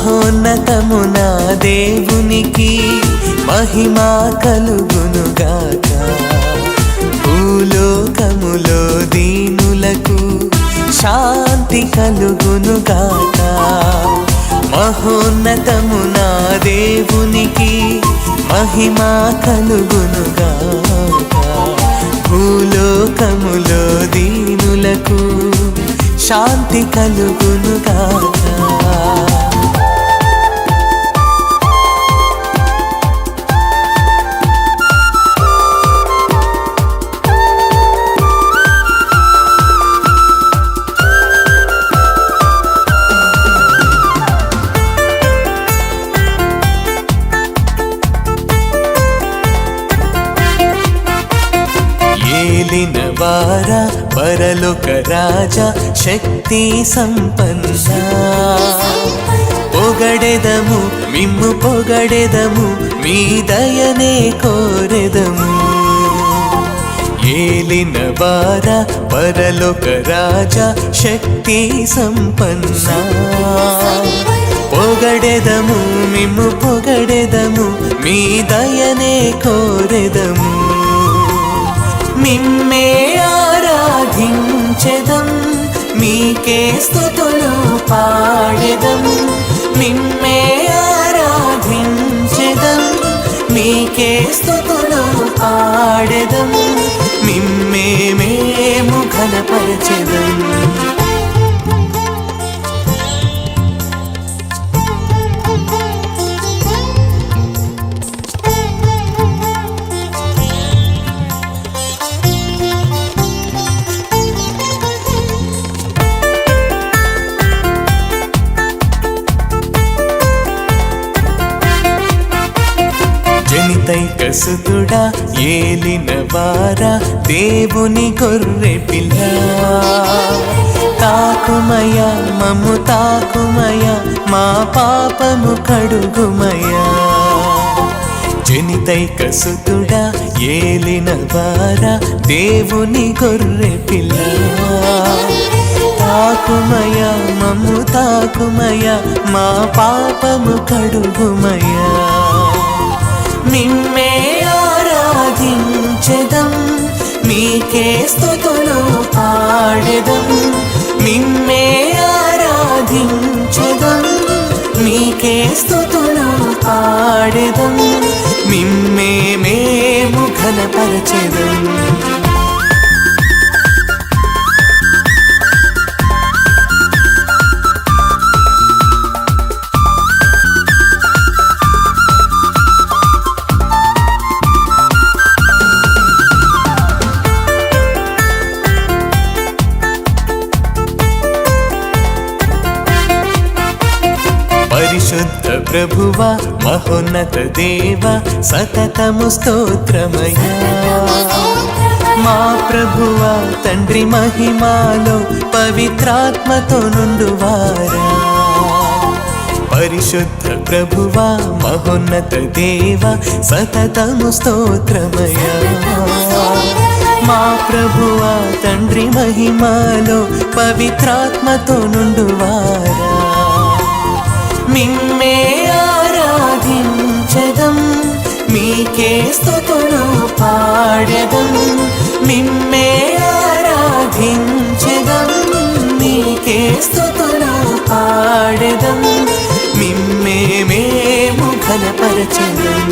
మహోన్నతమున దేవునికి మహిమా కలుగునుగాక. భూలోకములో దీనులకు శాంతి కలుగునుగాక. మహోన్నతమున దేవునికి మహిమా కలుగునుగాక. భూలోకములో దీనులకు శాంతి కలుగునుగాక. ఏలినవారా పరలోక రాజా శక్తి సంపన్న, పొగడెదము మిమ్ము పొగడెదము, మీ దయనే కోరెదము. ఏలినవారా పరలోక రాజా శక్తి సంపన్న, పొగడెదము మిమ్ము పొగడెదము, మీ దయనే కోరెదము. మిమ్మే ఆరాధించెదం, మీకే స్తుతులు పాడెదం. మిమ్మే ఆరాధించెదం, మీకే స్తుతులు పాడెదం. మిమ్మే మేము ఘనపరచెదం. జనితైకసుతుడా ఏలినవారా దేవుని గొర్రె పిల్ల, తాకుమయ మమ్ము తాకుమయ, మా పాపము కడుగుమయ. జనితైకసుతుడా ఏలినవారా దేవుని గొర్రె పిల్ల, తాకుమయ మమ్ము తాకుమయ, మా పాపము కడుగుమయ. మిమ్మే ఆరాధించెదం, మీకే స్తుతులు పాడెదం. మిమ్మే ఆరాధించెదం, మీకే స్తుతులు పాడెదం. మిమ్మే మేము ఘనపరచెదం. పరిశుద్ధ ప్రభువా మహోన్నత దేవా సతతము స్తోత్రమయ్యా. మా ప్రభువా తండ్రి మహిమాలో పవిత్రాత్మతో నుండువారా. పరిశుద్ధ ప్రభువా మహోన్నత దేవా సతతము స్తోత్రమయ్యా. మా ప్రభువా తండ్రి మహిమాలో పవిత్రాత్మతో నుండువారా. మిమ్మే ఆరాధించెదం, మీకే స్తుతులు పాడెదం. మిమ్మే ఆరాధించెదం, మీకే స్తుతులు పాడెదం. మిమ్మే మేము ఘనపరచెదం.